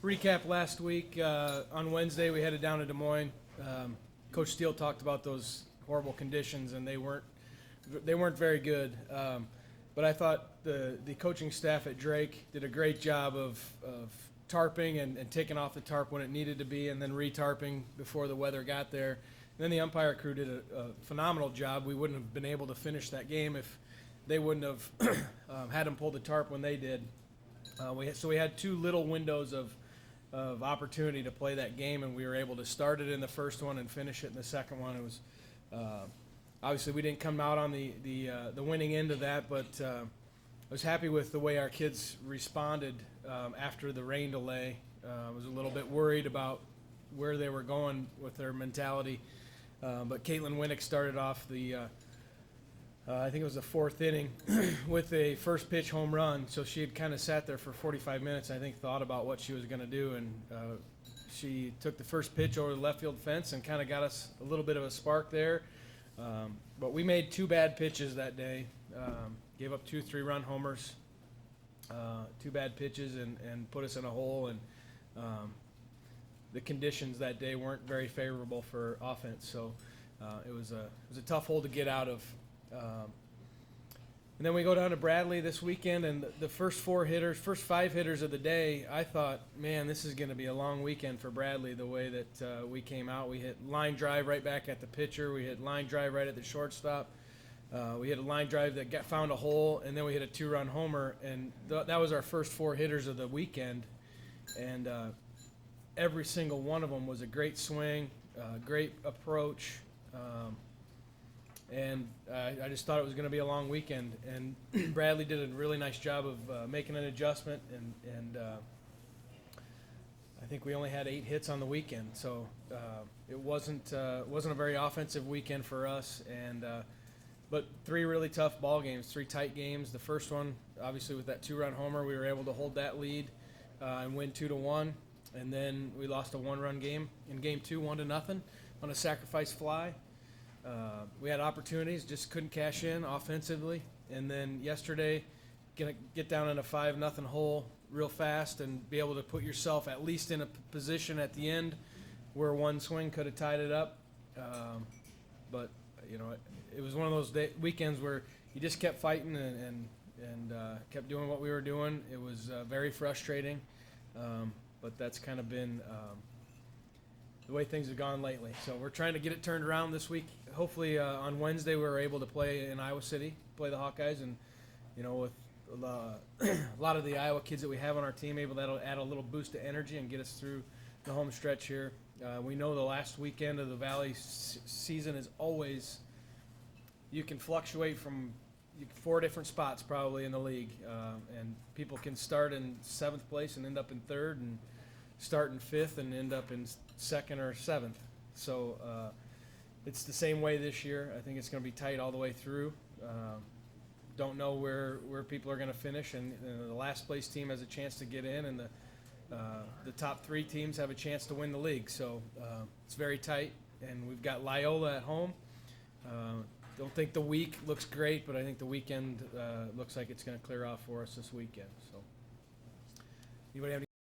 recap last week. On Wednesday, we headed down to Des Moines. Coach Steele talked about those horrible conditions, and they weren't very good. But I thought the coaching staff at Drake did a great job of tarping and taking off the tarp when it needed to be, and then re-tarping before the weather got there. And then the umpire crew did a phenomenal job. We wouldn't have been able to finish that game if they wouldn't have had them pull the tarp when they did. So we had two little windows of opportunity to play that game, and we were able to start it in the first one and finish it in the second one. It was obviously we didn't come out on the winning end of that, but I was happy with the way our kids responded after the rain delay. I was a little bit worried about where they were going with their mentality, but Caitlin Winnick started off I think it was the fourth inning with a first pitch home run. So she had kind of sat there for 45 minutes, I think, thought about what she was going to do, and she took the first pitch over the left field fence and kind of got us a little bit of a spark there. But we made two bad pitches that day, gave up 2 3-run homers, 2 bad pitches, and put us in a hole. And the conditions that day weren't very favorable for offense, so it was a tough hole to get out of. And then we go down to Bradley this weekend, and the first 5 hitters of the day, I thought, man, this is going to be a long weekend for Bradley. The way that we came out, we hit line drive right back at the pitcher, we hit line drive right at the shortstop, we hit a line drive that found a hole, and then we hit a 2-run homer, and that was our first 4 hitters of the weekend, and every single one of them was a great swing, great approach. And I just thought it was going to be a long weekend. And Bradley did a really nice job of making an adjustment. And I think we only had 8 hits on the weekend. So it wasn't a very offensive weekend for us. But 3 really tough ball games, 3 tight games. The first one, obviously, with that 2-run homer, we were able to hold that lead and win 2-1. And then we lost a 1-run game in game 2, 1-0 on a sacrifice fly. We had opportunities, just couldn't cash in offensively. And then yesterday, gonna get down in a 5-0 hole real fast and be able to put yourself at least in a position at the end where one swing could have tied it up. But it was one of those weekends where you just kept fighting and kept doing what we were doing. It was very frustrating, but that's kind of been the way things have gone lately. So we're trying to get it turned around this week. Hopefully on Wednesday we were able to play in Iowa City, play the Hawkeyes, and with a lot of the Iowa kids that we have on our team, that'll add a little boost of energy and get us through the home stretch here. We know the last weekend of the Valley season is always, you can fluctuate from 4 different spots probably in the league, and people can start in 7th place and end up in 3rd, and start in 5th and end up in 2nd or 7th. So it's the same way this year. I think it's going to be tight all the way through. Don't know where people are going to finish, and the last place team has a chance to get in, and the top 3 teams have a chance to win the league. So it's very tight, and we've got Loyola at home. Don't think the week looks great, but I think the weekend looks like it's going to clear off for us this weekend. So anybody have any